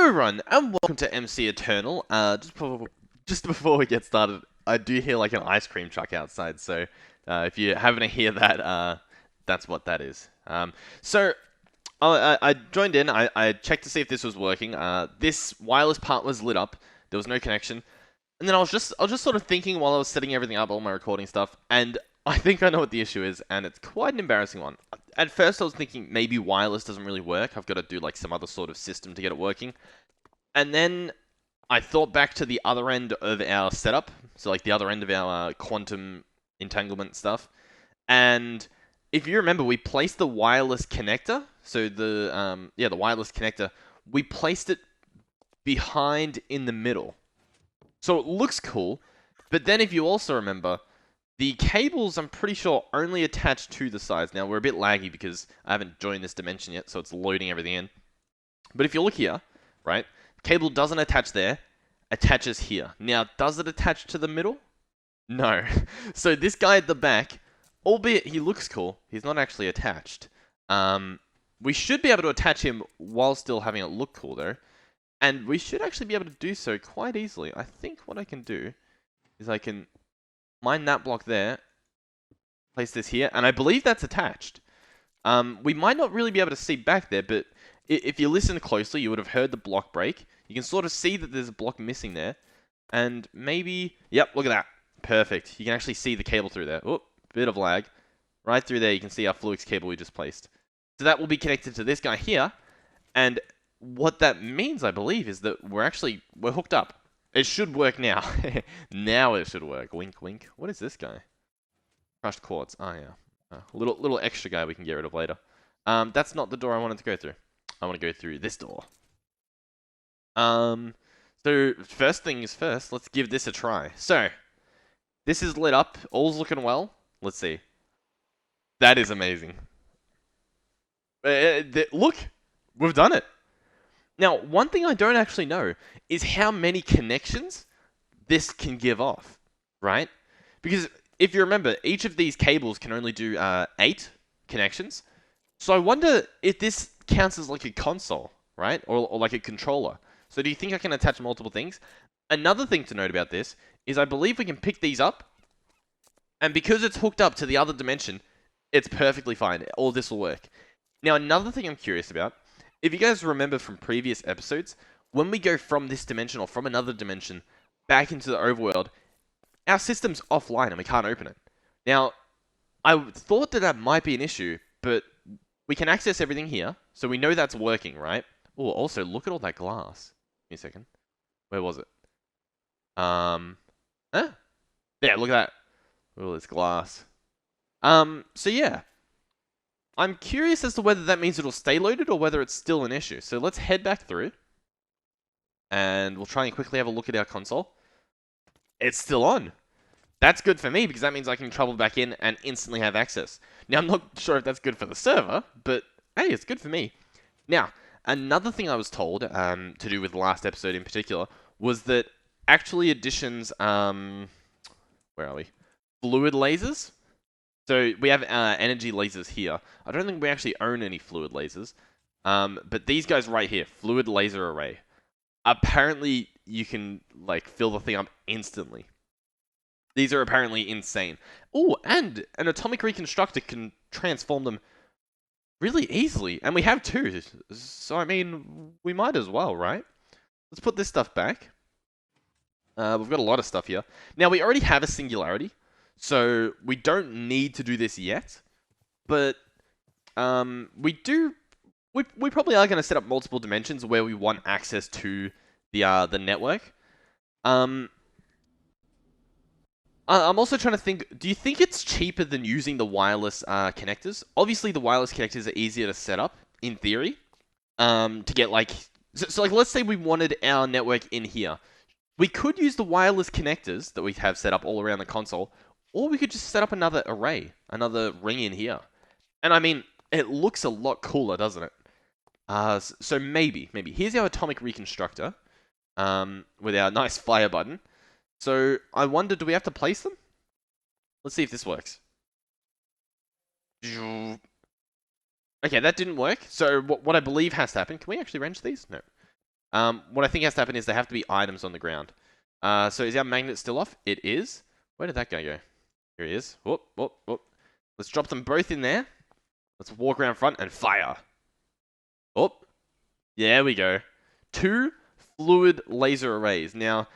Hello everyone, and welcome to MCEternal. Just before we get started, I do hear like an ice cream truck outside, so if you happen to hear that, that's what that is. I joined in, I checked to see if this was working. This wireless part was lit up, there was no connection. And then I was just sort of thinking while I was setting everything up, all my recording stuff, and I think I know what the issue is, and it's quite an embarrassing one. At first I was thinking maybe wireless doesn't really work, I've got to do like some other sort of system to get it working. And then I thought back to the other end of our setup, so like the other end of our quantum entanglement stuff. And if you remember, we placed the wireless connector, so the wireless connector, we placed it behind in the middle. So it looks cool, but then if you also remember, the cables, I'm pretty sure, only attach to the sides. Now, we're a bit laggy because I haven't joined this dimension yet, so it's loading everything in. But if you look here, right, cable doesn't attach there, attaches here. Now, does it attach to the middle? No. So this guy at the back, albeit he looks cool, he's not actually attached. We should be able to attach him while still having it look cool, though. And we should actually be able to do so quite easily. I think what I can do is I can mine that block there, place this here, and I believe that's attached. We might not really be able to see back there, but if you listen closely, you would have heard the block break. You can sort of see that there's a block missing there. And maybe... Yep, look at that. Perfect. You can actually see the cable through there. Oh, bit of lag. Right through there, you can see our Fluix cable we just placed. So that will be connected to this guy here. And what that means, I believe, is that we're hooked up. It should work now. Now it should work. Wink, wink. What is this guy? Crushed quartz. Oh, yeah. A little extra guy we can get rid of later. That's not the door I wanted to go through. I want to go through this door. So first things first, let's give this a try. So, this is lit up. All's looking well. Let's see. That is amazing. Look, we've done it. Now, one thing I don't actually know is how many connections this can give off, right? Because if you remember, each of these cables can only do 8 connections. So I wonder if this counts as like a console, right? Or like a controller. So do you think I can attach multiple things? Another thing to note about this is I believe we can pick these up, and because it's hooked up to the other dimension, it's perfectly fine. All this will work. Now, another thing I'm curious about, if you guys remember from previous episodes, when we go from this dimension or from another dimension back into the overworld, our system's offline and we can't open it. Now, I thought that might be an issue, but we can access everything here, so we know that's working, right? Oh, also, look at all that glass. Give me a second. Where was it? Huh? Yeah, look at that. Oh, this glass. So yeah. I'm curious as to whether that means it'll stay loaded or whether it's still an issue. So let's head back through. And we'll try and quickly have a look at our console. It's still on. That's good for me because that means I can travel back in and instantly have access. Now, I'm not sure if that's good for the server, but hey, it's good for me. Now, another thing I was told, to do with the last episode in particular, was that actually additions, where are we? Fluid lasers. So we have energy lasers here. I don't think we actually own any fluid lasers. But these guys right here, fluid laser array. Apparently, you can like fill the thing up instantly. These are apparently insane. Oh, and an atomic reconstructor can transform them really easily. And we have 2. So, I mean, we might as well, right? Let's put this stuff back. We've got a lot of stuff here. Now, we already have a singularity. So, we don't need to do this yet. But, we probably are going to set up multiple dimensions where we want access to the network. I'm also trying to think, do you think it's cheaper than using the wireless connectors? Obviously, the wireless connectors are easier to set up, in theory, to get like... So like, let's say we wanted our network in here. We could use the wireless connectors that we have set up all around the console, or we could just set up another array, another ring in here. And I mean, it looks a lot cooler, doesn't it? So maybe. Here's our atomic reconstructor, with our nice fire button. So, I wonder, do we have to place them? Let's see if this works. Okay, that didn't work. So, what I believe has to happen... Can we actually wrench these? No. What I think has to happen is there have to be items on the ground. So is our magnet still off? It is. Where did that guy go? Here he is. Whoop, whoop, whoop. Let's drop them both in there. Let's walk around front and fire. Oh, there we go. 2 fluid laser arrays. Now,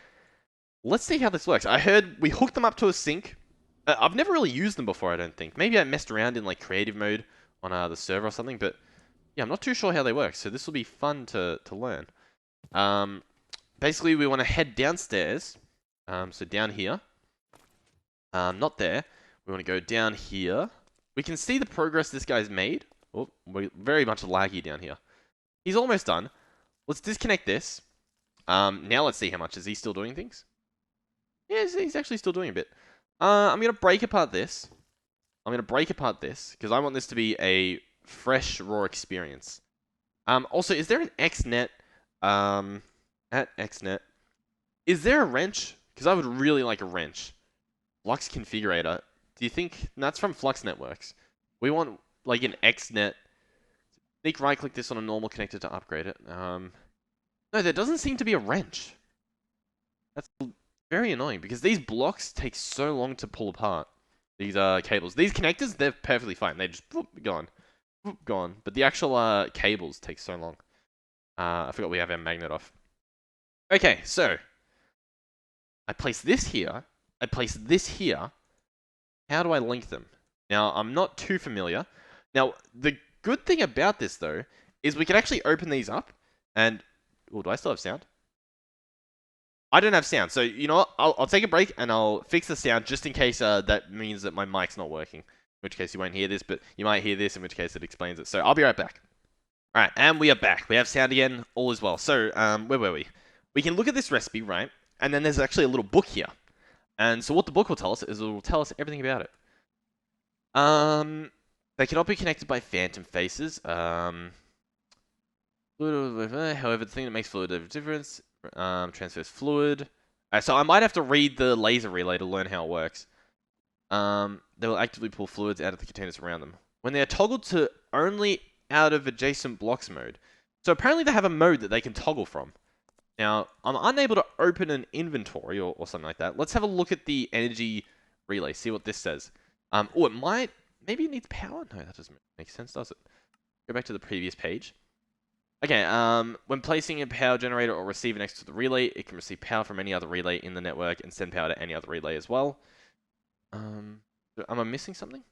let's see how this works. I heard we hooked them up to a sink. I've never really used them before, I don't think. Maybe I messed around in like creative mode on the server or something, but yeah, I'm not too sure how they work. So this will be fun to learn. Basically, we want to head downstairs. So down here. Not there. We want to go down here. We can see the progress this guy's made. Oh, we're very much laggy down here. He's almost done. Let's disconnect this. Now let's see how much. Is he still doing things? Yeah, he's actually still doing a bit. I'm going to break apart this. Because I want this to be a fresh, raw experience. Also, is there an XNet? At XNet. Is there a wrench? Because I would really like a wrench. Flux configurator. Do you think... That's from Flux Networks. We want, like, an XNet. Sneak right-click this on a normal connector to upgrade it. No, there doesn't seem to be a wrench. That's very annoying, because these blocks take so long to pull apart. These cables. These connectors, they're perfectly fine. They just... gone. Gone. But the actual cables take so long. I forgot we have our magnet off. Okay, so... I place this here. I place this here. How do I link them? Now, I'm not too familiar. Now, the good thing about this, though, is we can actually open these up, and... Oh, do I still have sound? I don't have sound, so you know what? I'll take a break, and I'll fix the sound, just in case that means that my mic's not working. In which case you won't hear this, but you might hear this, in which case it explains it. So, I'll be right back. Alright, and we are back. We have sound again, all is well. So, where were we? We can look at this recipe, right? And then there's actually a little book here. And so what the book will tell us is it will tell us everything about it. They cannot be connected by phantom faces. However, the thing that makes fluid a difference transfers fluid. So I might have to read the laser relay to learn how it works. They will actively pull fluids out of the containers around them. When they are toggled to only out of adjacent blocks mode. So apparently they have a mode that they can toggle from. Now, I'm unable to open an inventory or something like that. Let's have a look at the energy relay, see what this says. Oh, it might... Maybe it needs power? No, that doesn't make sense, does it? Go back to the previous page. Okay, when placing a power generator or receiver next to the relay, it can receive power from any other relay in the network and send power to any other relay as well. Am I missing something?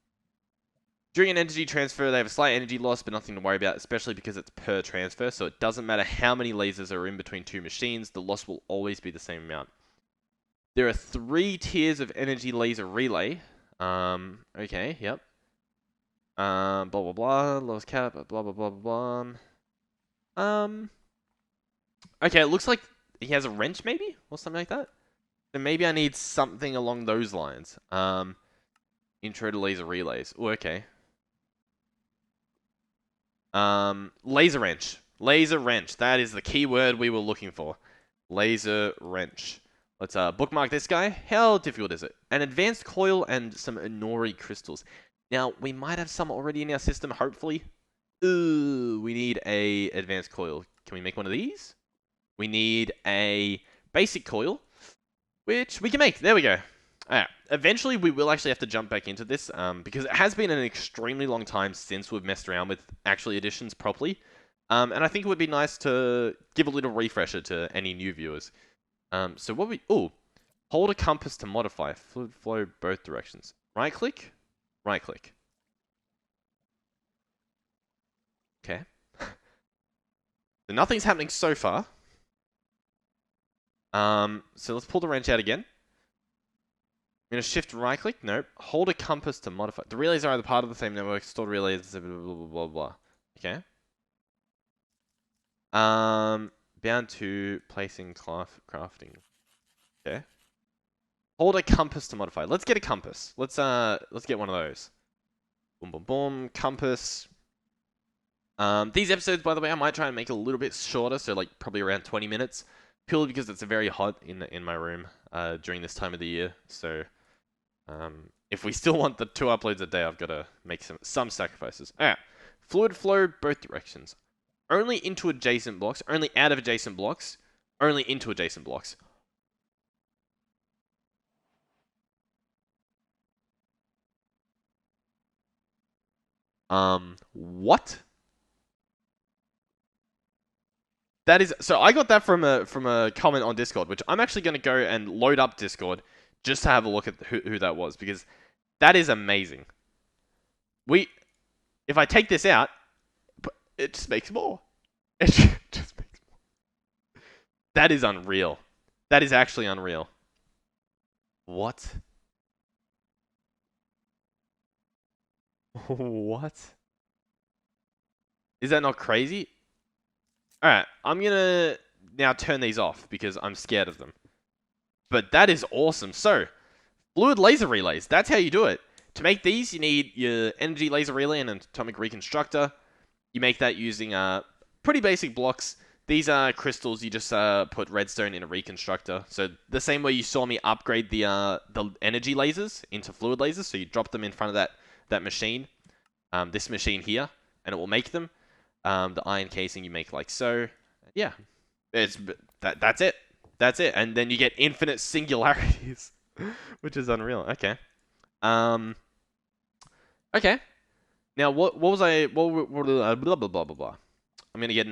During an energy transfer, they have a slight energy loss, but nothing to worry about, especially because it's per transfer, so it doesn't matter how many lasers are in between two machines, the loss will always be the same amount. There are 3 tiers of energy laser relay. Okay, yep. Blah, blah, blah, lowest cap, blah, blah, blah, blah, blah. Okay, it looks like he has a wrench, maybe? Or something like that? So maybe I need something along those lines. Intro to laser relays. Oh, okay. Laser wrench. Laser wrench. That is the key word we were looking for. Laser wrench. Let's bookmark this guy. How difficult is it? An advanced coil and some Inori crystals. Now, we might have some already in our system, hopefully. Ooh, we need a advanced coil. Can we make one of these? We need a basic coil, which we can make. There we go. Alright, eventually we will actually have to jump back into this, because it has been an extremely long time since we've messed around with actually additions properly. And I think it would be nice to give a little refresher to any new viewers. So what we... Ooh, hold a compass to modify. Fluid flow both directions. Right click, right click. Okay. So nothing's happening so far. So let's pull the wrench out again. I'm going to shift right click. Nope. Hold a compass to modify. The relays are either part of the same network, stored relays, blah, blah, blah, blah, blah. Okay. Bound to placing crafting. Okay. Hold a compass to modify. Let's get a compass. Let's get one of those. Boom, boom, boom. Compass. These episodes, by the way, I might try and make it a little bit shorter, so like probably around 20 minutes, purely because it's very hot in my room during this time of the year. So, if we still want the 2 uploads a day, I've got to make some sacrifices. Alright, fluid flow both directions. only into adjacent blocks, only out of adjacent blocks, only into adjacent blocks. What? That is, so I got that from a comment on Discord, which I'm actually going to go and load up Discord just to have a look at who that was, because that is amazing. If I take this out, it just makes more. It just makes more. That is unreal. That is actually unreal. What? What? Is that not crazy? Alright, I'm gonna now turn these off because I'm scared of them. But that is awesome. So, fluid laser relays, that's how you do it. To make these, you need your energy laser relay and an atomic reconstructor. You make that using pretty basic blocks. These are crystals. You just put redstone in a reconstructor. So the same way you saw me upgrade the energy lasers into fluid lasers. So you drop them in front of that machine, this machine here, and it will make them. The iron casing you make like so. Yeah, that's it. That's it. And then you get infinite singularities, which is unreal. Okay. Okay. Now what was I? What blah blah blah blah blah. I'm gonna get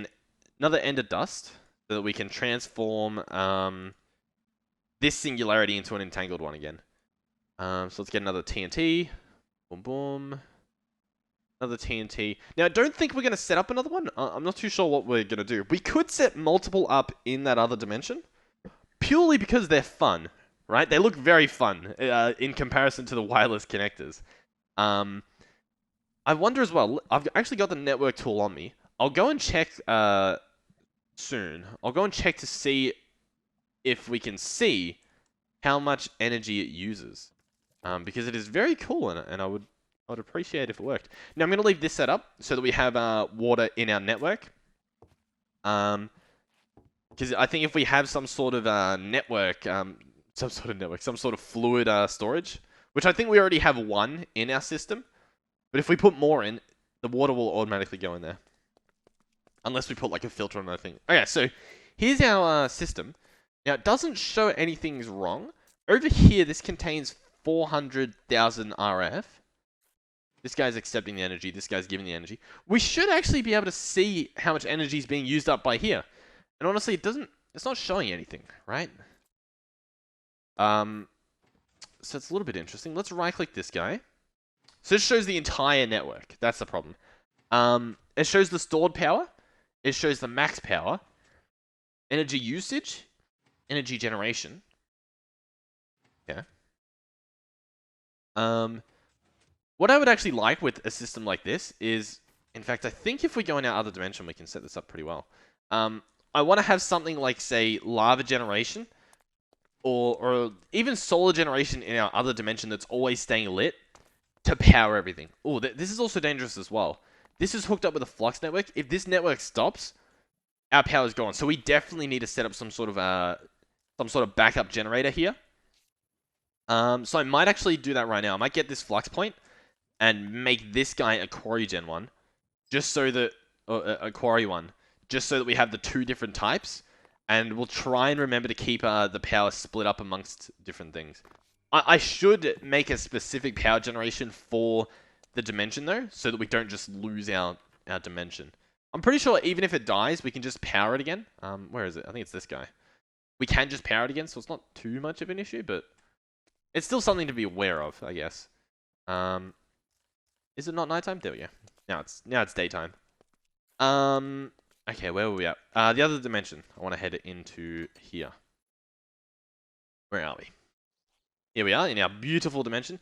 another ender dust so that we can transform this singularity into an entangled one again. So let's get another TNT. Boom boom. Another TNT. Now, I don't think we're going to set up another one. I'm not too sure what we're going to do. We could set multiple up in that other dimension, purely because they're fun, right? They look very fun in comparison to the wireless connectors. I wonder as well, I've actually got the network tool on me. I'll go and check soon. I'll go and check to see if we can see how much energy it uses. Because it is very cool, and I would appreciate if it worked. Now I'm going to leave this set up so that we have water in our network. Because I think if we have some sort of network, some sort of fluid storage, which I think we already have one in our system, but if we put more in, the water will automatically go in there. Unless we put like a filter on that thing. Okay, so here's our system. Now it doesn't show anything's wrong. Over here, this contains 400,000 RF. This guy's accepting the energy. This guy's giving the energy. We should actually be able to see how much energy is being used up by here. And honestly, it's not showing anything, right? So it's a little bit interesting. Let's right-click this guy. So it shows the entire network. That's the problem. It shows the stored power. It shows the max power. Energy usage. Energy generation. Yeah. What I would actually like with a system like this is, in fact, I think if we go in our other dimension, we can set this up pretty well. I want to have something like, say, lava generation, or even solar generation in our other dimension that's always staying lit to power everything. Oh, this is also dangerous as well. This is hooked up with a flux network. If this network stops, our power is gone. So we definitely need to set up some sort of backup generator here. So I might actually do that right now. I might get this flux point and make this guy a quarry gen one, just so that a quarry one, just so that we have the two different types, and we'll try and remember to keep the power split up amongst different things. I should make a specific power generation for the dimension though, so that we don't just lose our dimension. I'm pretty sure even if it dies, we can just power it again. Where is it? I think it's this guy. We can just power it again, so it's not too much of an issue, but it's still something to be aware of, I guess. Is it not nighttime? There we go. Now it's daytime. Okay, where were we at? The other dimension. I want to head it into here. Where are we? Here we are in our beautiful dimension.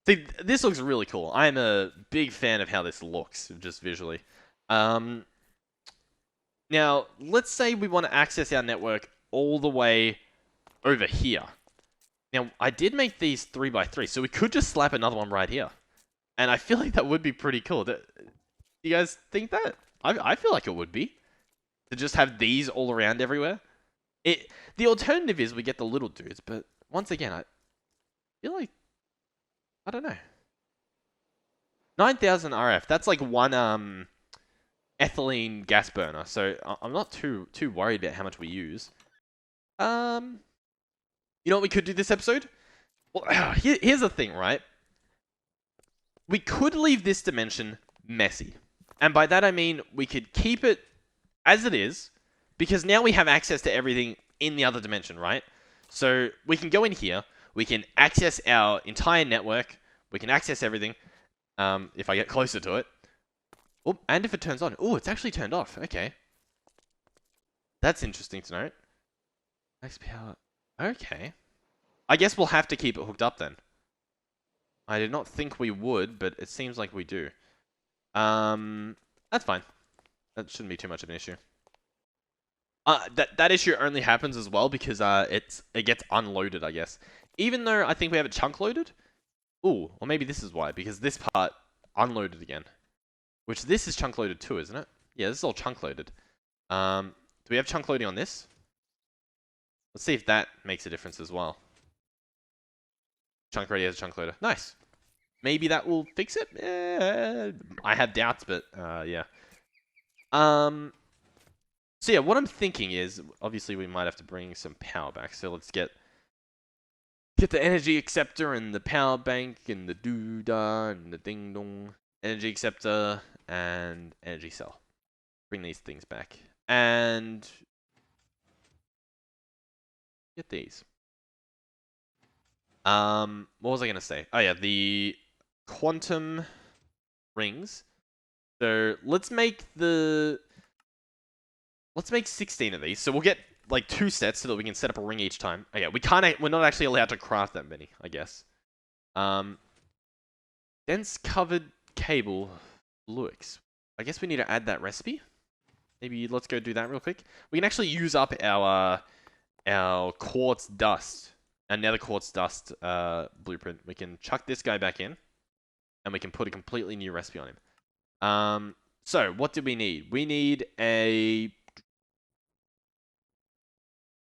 See, this looks really cool. I am a big fan of how this looks, just visually. Now, let's say we want to access our network all the way over here. Now, I did make these 3x3, so we could just slap another one right here. And I feel like that would be pretty cool. Do you guys think that? I feel like it would be. To just have these all around everywhere. The alternative is we get the little dudes, but once again, I feel like, I don't know. 9,000 RF, that's like one ethylene gas burner, so I'm not too worried about how much we use. You know what we could do this episode? Well, here's the thing, right? We could leave this dimension messy. And by that I mean we could keep it as it is, because now we have access to everything in the other dimension, right? So we can go in here, we can access our entire network, we can access everything, if I get closer to it. Oh, and if it turns on. Oh, it's actually turned off. Okay. That's interesting to note. Max power. Okay. I guess we'll have to keep it hooked up then. I did not think we would, but it seems like we do. That's fine. That shouldn't be too much of an issue. That issue only happens as well because it gets unloaded, I guess. Even though I think we have it chunk loaded. Ooh, or maybe this is why, because this part unloaded again. Which this is chunk loaded too, isn't it? Yeah, this is all chunk loaded. Do we have chunk loading on this? Let's see if that makes a difference as well. Chunk ready as a chunk loader. Nice. Maybe that will fix it? I have doubts, but yeah. So yeah, what I'm thinking is, obviously we might have to bring some power back. So let's get the energy acceptor and the power bank and the doodah and the ding dong. Energy acceptor and energy cell. Bring these things back. And get these. What was I gonna say? Oh yeah, the quantum rings. So let's make 16 of these. So we'll get like 2 sets so that we can set up a ring each time. Oh yeah, we're not actually allowed to craft that many, I guess. Dense covered cable fluix. I guess we need to add that recipe. Maybe let's go do that real quick. We can actually use up our quartz dust. Another quartz dust blueprint. We can chuck this guy back in, and we can put a completely new recipe on him. So what do we need? We need a.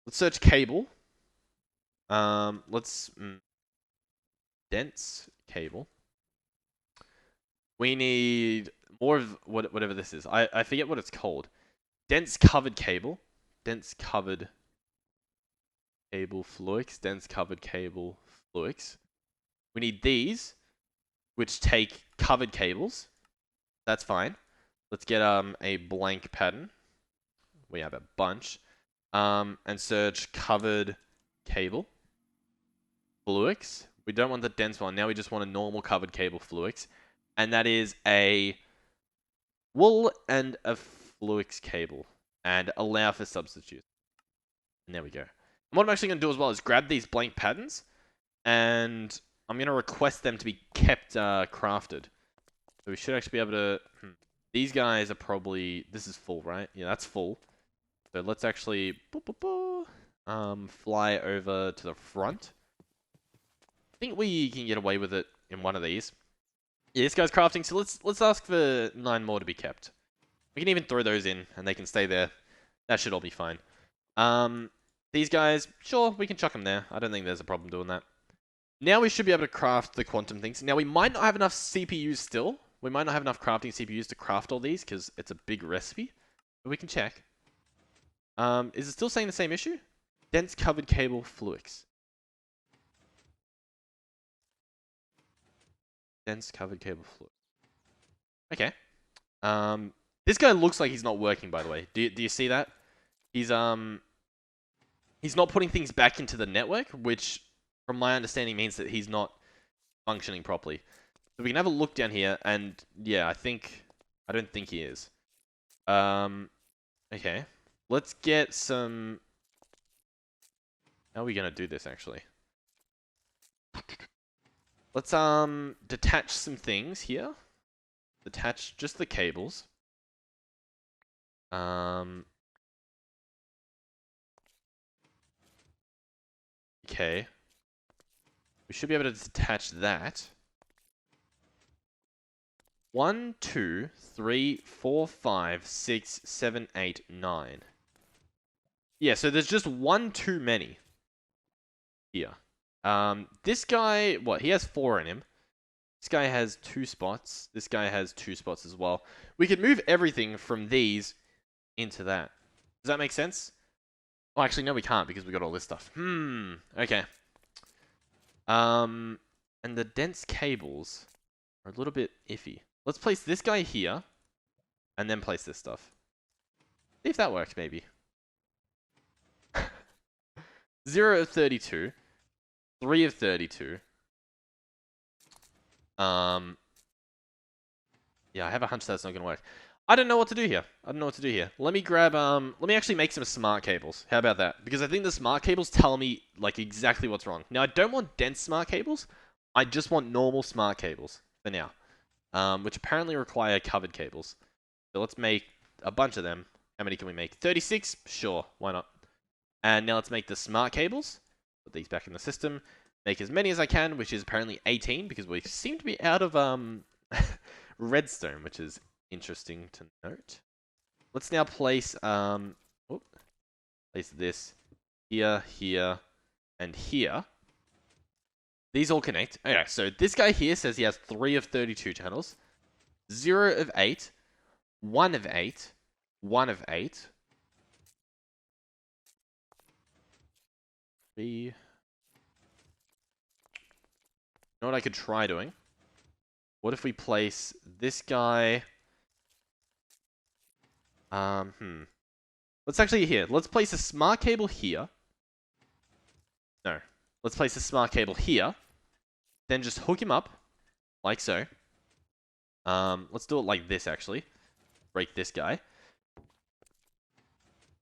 Let's search cable. Let's dense cable. We need more of whatever this is. I forget what it's called. Dense covered cable. Dense covered cable fluix. Dense covered cable fluix. We need these, which take covered cables. That's fine. Let's get a blank pattern. We have a bunch. And search covered cable fluix. We don't want the dense one. Now we just want a normal covered cable fluix. And that is a wool and a fluix cable. And allow for substitutes. And there we go. And what I'm actually going to do as well is grab these blank patterns. And I'm going to request them to be kept crafted. So we should actually be able to... These guys are probably... This is full, right? Yeah, that's full. So let's actually fly over to the front. I think we can get away with it in one of these. Yeah, this guy's crafting, so let's ask for 9 more to be kept. We can even throw those in, and they can stay there. That should all be fine. These guys, sure, we can chuck them there. I don't think there's a problem doing that. Now we should be able to craft the quantum things. Now we might not have enough CPUs still. We might not have enough crafting CPUs to craft all these, because it's a big recipe. But we can check. Is it still saying the same issue? Dense covered cable fluix. Dense covered cable fluix. Okay. This guy looks like he's not working, by the way. Do you see that? He's not putting things back into the network, which, from my understanding, means that he's not functioning properly. So we can have a look down here, and yeah, I don't think he is. Okay. Let's get some... How are we going to do this, actually? Let's, detach some things here. Detach just the cables. Okay. We should be able to detach that. 1, 2, 3, 4, 5, 6, 7, 8, 9. Yeah, so there's just 1 too many here. This guy, what? He has 4 in him. This guy has 2 spots. This guy has 2 spots as well. We could move everything from these into that. Does that make sense? Oh, actually, no, we can't because we got all this stuff. Okay. And the dense cables are a little bit iffy. Let's place this guy here, and then place this stuff. See if that works, maybe. 0 of 32. 3 of 32. Yeah, I have a hunch that's not going to work. I don't know what to do here. Let me grab, let me actually make some smart cables. How about that? Because I think the smart cables tell me, like, exactly what's wrong. Now, I don't want dense smart cables. I just want normal smart cables for now. Which apparently require covered cables. So let's make a bunch of them. How many can we make? 36? Sure, why not? And now let's make the smart cables. Put these back in the system. Make as many as I can, which is apparently 18, because we seem to be out of, redstone, which is interesting to note. Let's now place place this here, here, and here. These all connect. Okay, so this guy here says he has 3 of 32 channels, 0 of 8, 1 of 8, 1 of 8. 3. You know what I could try doing? What if we place this guy? Let's actually here. Let's place a smart cable here. No. Let's place a smart cable here. Then just hook him up. Like so. Let's do it like this, actually. Break this guy.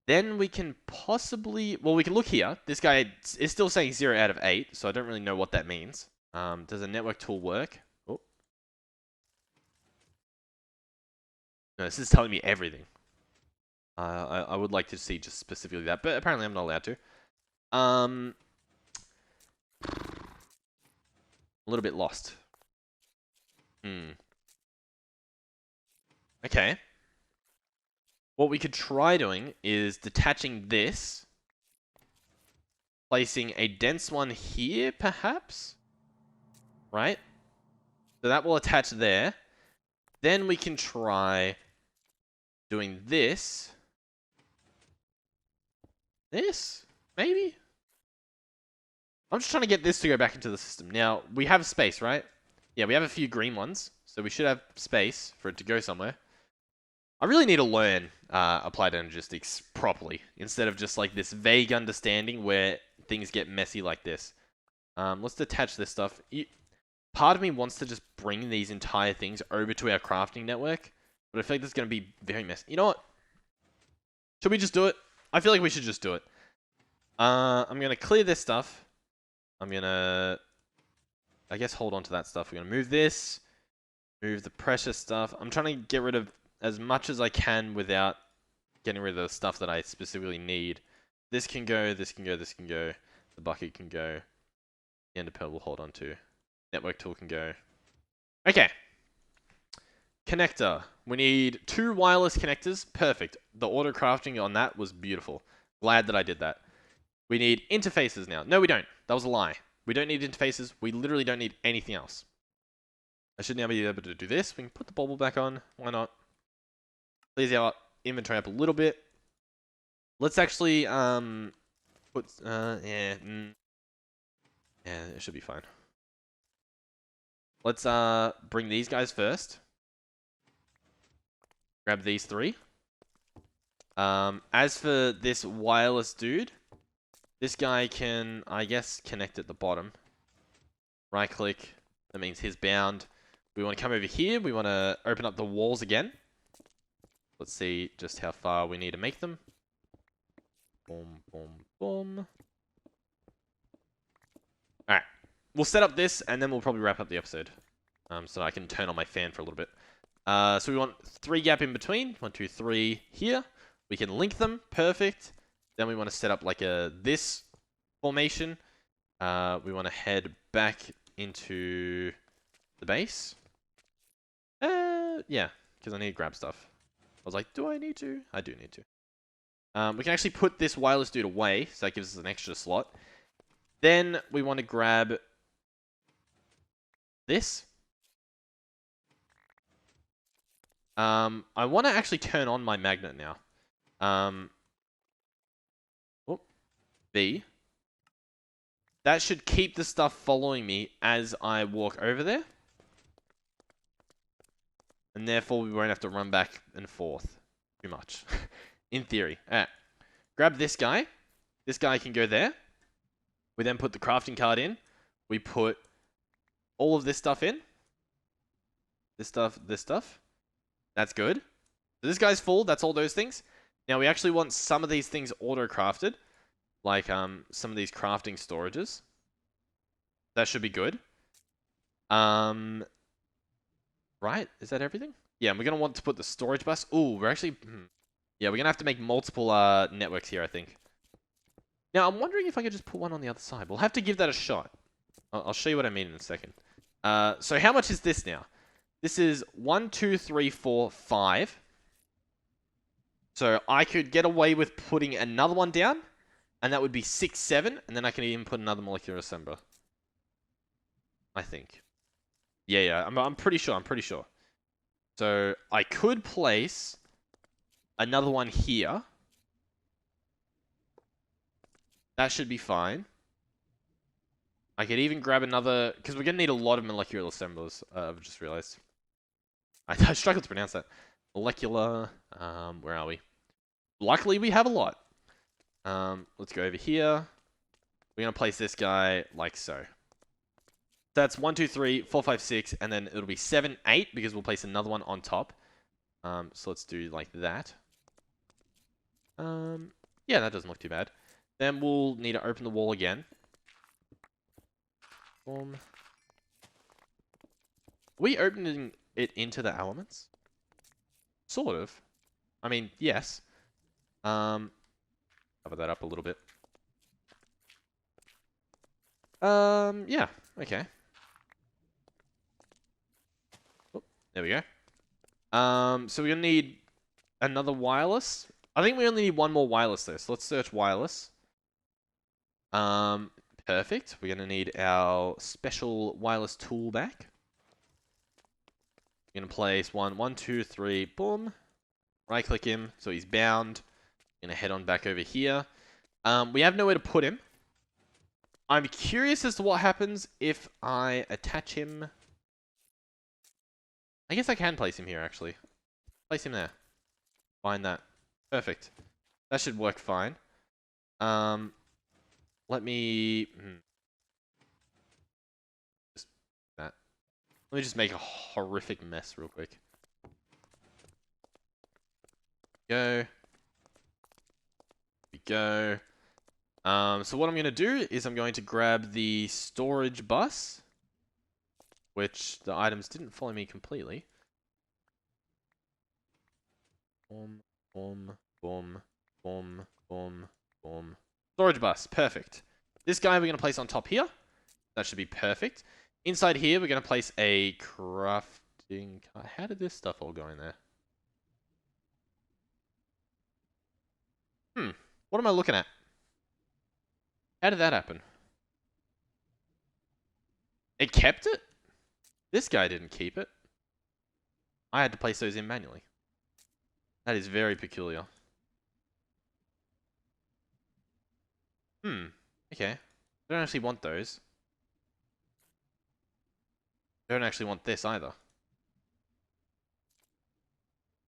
Then we can possibly... Well, we can look here. This guy is still saying 0 out of 8, so I don't really know what that means. Does a network tool work? Oh. No, this is telling me everything. I would like to see just specifically that, but apparently I'm not allowed to. A little bit lost. Okay. What we could try doing is detaching this. Placing a dense one here, perhaps? Right? So that will attach there. Then we can try doing this. This? Maybe? I'm just trying to get this to go back into the system. Now, we have space, right? Yeah, we have a few green ones. So we should have space for it to go somewhere. I really need to learn Applied Energistics properly. Instead of just like this vague understanding where things get messy like this. Let's detach this stuff. Part of me wants to just bring these entire things over to our crafting network. But I feel like that's going to be very messy. You know what? Should we just do it? I feel like we should just do it. I'm going to clear this stuff. I'm going to, I guess, hold on to that stuff. We're going to move this. Move the precious stuff. I'm trying to get rid of as much as I can without getting rid of the stuff that I specifically need. This can go, this can go, this can go. The bucket can go. The ender pearl will hold on to. Network tool can go. Okay. Connector. We need 2 wireless connectors. Perfect. The auto crafting on that was beautiful. Glad that I did that. We need interfaces now. No, we don't. That was a lie. We don't need interfaces. We literally don't need anything else. I should now be able to do this. We can put the bubble back on. Why not? Please our inventory up a little bit. Let's actually put yeah, it should be fine. Let's bring these guys first. Grab these 3. As for this wireless dude, this guy can, I guess, connect at the bottom. Right click. That means he's bound. We want to come over here. We want to open up the walls again. Let's see just how far we need to make them. Boom, boom, boom. Alright. We'll set up this, and then we'll probably wrap up the episode. So I can turn on my fan for a little bit. So we want 3 gap in between. 1, 2, 3 here. We can link them. Perfect. Then we want to set up like this formation. We want to head back into the base. Yeah, because I need to grab stuff. I was like, do I need to? I do need to. We can actually put this wireless dude away, so that gives us an extra slot. Then we want to grab this. I want to actually turn on my magnet now. Oh, B. That should keep the stuff following me as I walk over there. And therefore, we won't have to run back and forth too much. In theory. Alright. Grab this guy. This guy can go there. We then put the crafting card in. We put all of this stuff in. This stuff, this stuff. That's good. So this guy's full. That's all those things. Now, we actually want some of these things auto-crafted. Like some of these crafting storages. That should be good. Right? Is that everything? Yeah, and we're going to want to put the storage bus. Ooh, we're actually... Yeah, we're going to have to make multiple networks here, I think. Now, I'm wondering if I could just put one on the other side. We'll have to give that a shot. I'll show you what I mean in a second. So how much is this now? This is 1, 2, 3, 4, 5. So I could get away with putting another one down. And that would be 6, 7. And then I can even put another molecular assembler. I think. Yeah, I'm pretty sure. So I could place another one here. That should be fine. I could even grab another, because we're going to need a lot of molecular assemblers, I've just realized. I struggled to pronounce that. Molecular, where are we? Luckily, we have a lot. Let's go over here. We're going to place this guy like so. That's 1, 2, 3, 4, 5, 6, and then it'll be 7, 8, because we'll place another one on top. So let's do like that. Yeah, that doesn't look too bad. Then we'll need to open the wall again. Boom. Are we opening it into the elements? Sort of. I mean, yes. Cover that up a little bit. Yeah, okay. Oh, there we go. So we're gonna need another wireless. I think we only need one more wireless though, so let's search wireless. Perfect. We're gonna need our special wireless tool back. We're gonna place 1, 2, 3, boom. Right click him, so he's bound. Gonna head on back over here. We have nowhere to put him. I'm curious as to what happens if I attach him. I guess I can place him here, actually. Place him there. Find that. Perfect. That should work fine. Let me... Just that. Let me just make a horrific mess real quick. Go. We go. So what I'm going to do is I'm going to grab the storage bus, which the items didn't follow me completely. Boom, boom, boom, boom, boom, boom. Storage bus, perfect. This guy we're going to place on top here. That should be perfect. Inside here, we're going to place a crafting... How did this stuff all go in there? What am I looking at? How did that happen? It kept it? This guy didn't keep it. I had to place those in manually. That is very peculiar. Okay. I don't actually want those. I don't actually want this either.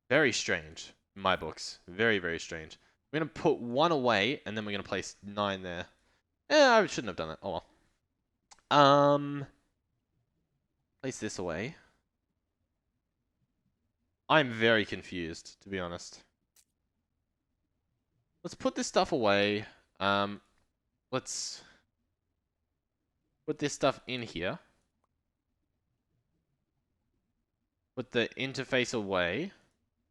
Very strange. In my books. Very, very strange. We're going to put 1 away, and then we're going to place 9 there. I shouldn't have done that. Oh well. Place this away. I'm very confused, to be honest. Let's put this stuff away. Let's put this stuff in here. Put the interface away.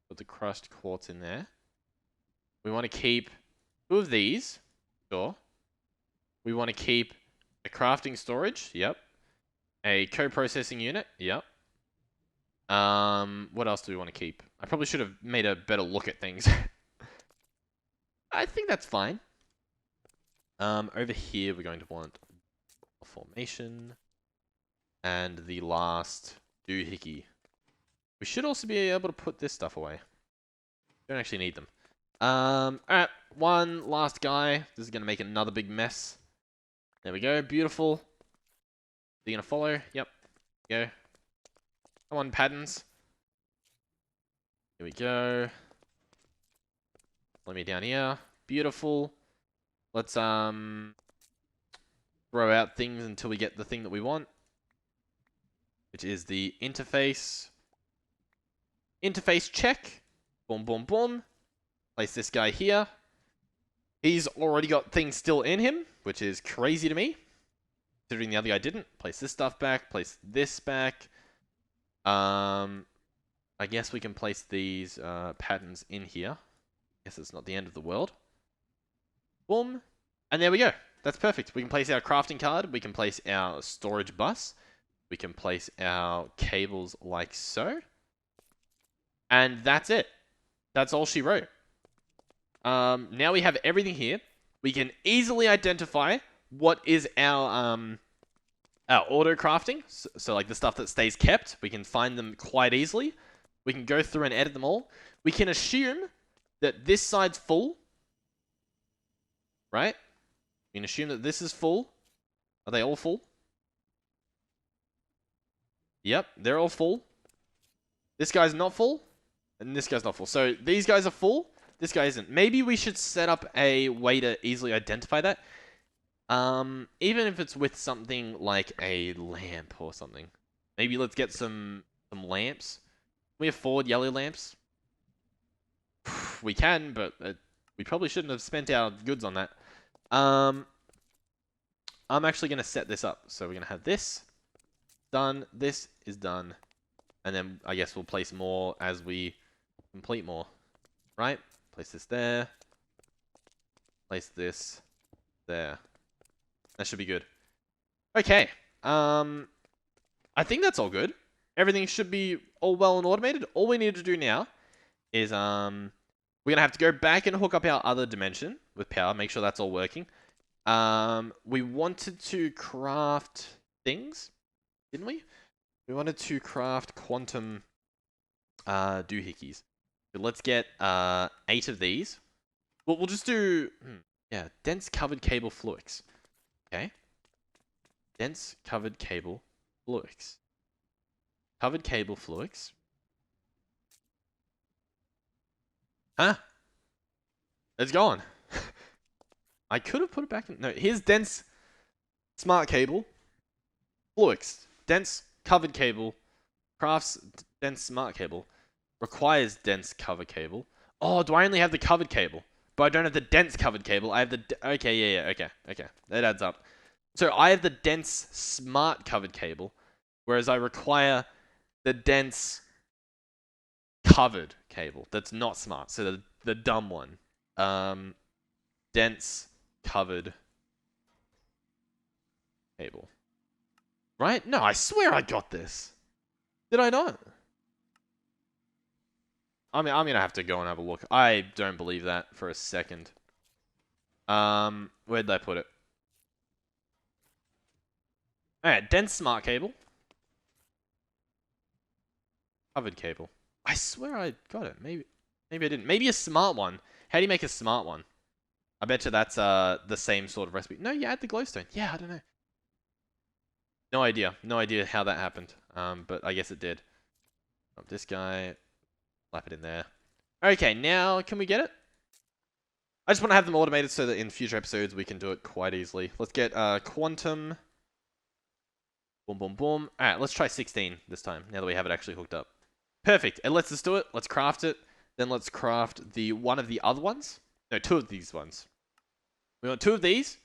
Put the crushed quartz in there. We want to keep 2 of these. Sure. We want to keep a crafting storage. Yep. A co-processing unit. Yep. What else do we want to keep? I probably should have made a better look at things. I think that's fine. Over here, we're going to want a formation. And the last doohickey. We should also be able to put this stuff away. Don't actually need them. Alright, one last guy. This is going to make another big mess. There we go, beautiful. Are you going to follow? Yep. Go. Come on, patterns. Here we go. Let me down here. Beautiful. Let's throw out things until we get the thing that we want, which is the interface. Interface check. Boom, boom, boom. Place this guy here. He's already got things still in him, which is crazy to me, considering the other guy didn't. Place this stuff back. Place this back. I guess we can place these patterns in here. Guess it's not the end of the world. Boom. And there we go. That's perfect. We can place our crafting card. We can place our storage bus. We can place our cables like so. And that's it. That's all she wrote. Now we have everything here. We can easily identify what is our auto crafting. So like the stuff that stays kept, we can find them quite easily. We can go through and edit them all. We can assume that this side's full, right? We can assume that this is full. Are they all full? Yep, they're all full. This guy's not full, and this guy's not full. So these guys are full. This guy isn't. Maybe we should set up a way to easily identify that. Even if it's with something like a lamp or something. Maybe let's get some lamps. Can we afford yellow lamps? We can, but we probably shouldn't have spent our goods on that. I'm actually going to set this up. So we're going to have this done. This is done. And then I guess we'll place more as we complete more. Right? Place this there. Place this there. That should be good. Okay. I think that's all good. Everything should be all well and automated. All we need to do now is we're gonna have to go back and hook up our other dimension with power. Make sure that's all working. We wanted to craft things, didn't we? We wanted to craft quantum doohickeys. So let's get 8 of these. We'll just do dense covered cable fluix. Okay. Dense covered cable fluix. Covered cable fluix. Huh? It's gone. I could have put it back in. No, here's dense smart cable. Fluix. Dense covered cable. Crafts dense smart cable. Requires dense cover cable. Oh, do I only have the covered cable? But I don't have the dense covered cable. I have the... Okay, yeah, okay. That adds up. So I have the dense smart covered cable, whereas I require the dense covered cable that's not smart. So the dumb one. Dense covered cable. Right? No, I swear I got this. Did I not? I mean, I'm going to have to go and have a look. I don't believe that for a second. Where did I put it? Alright, dense smart cable. Covered cable. I swear I got it. Maybe I didn't. Maybe a smart one. How do you make a smart one? I bet you that's the same sort of recipe. No, you add the glowstone. Yeah, I don't know. No idea. No idea how that happened. But I guess it did. This guy... Slap it in there. Okay, now can we get it? I just want to have them automated so that in future episodes we can do it quite easily. Let's get quantum. Boom, boom, boom. Alright, let's try 16 this time, now that we have it actually hooked up. Perfect. It lets us do it. Let's craft it. Then let's craft one of the other ones. No, 2 of these ones. We want 2 of these.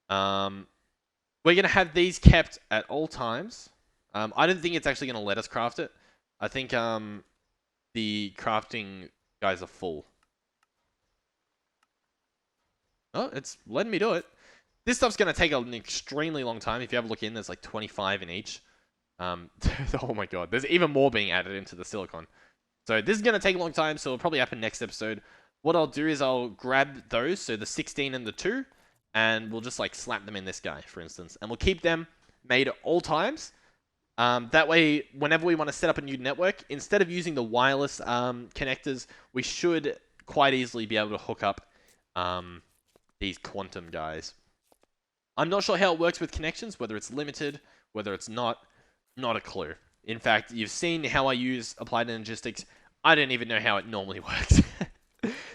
We're going to have these kept at all times. I don't think it's actually going to let us craft it. I think... the crafting guys are full. Oh, it's letting me do it. This stuff's going to take an extremely long time. If you have a look in, there's like 25 in each. Oh my god. There's even more being added into the silicon. So this is going to take a long time, so it'll probably happen next episode. What I'll do is I'll grab those, so the 16 and the 2, and we'll just like slap them in this guy, for instance. And we'll keep them made at all times. That way, whenever we want to set up a new network, instead of using the wireless connectors, we should quite easily be able to hook up these quantum guys. I'm not sure how it works with connections, whether it's limited, whether it's not a clue. In fact, you've seen how I use Applied Energistics. I don't even know how it normally works.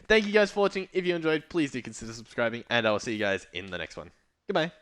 Thank you guys for watching. If you enjoyed, please do consider subscribing, and I will see you guys in the next one. Goodbye.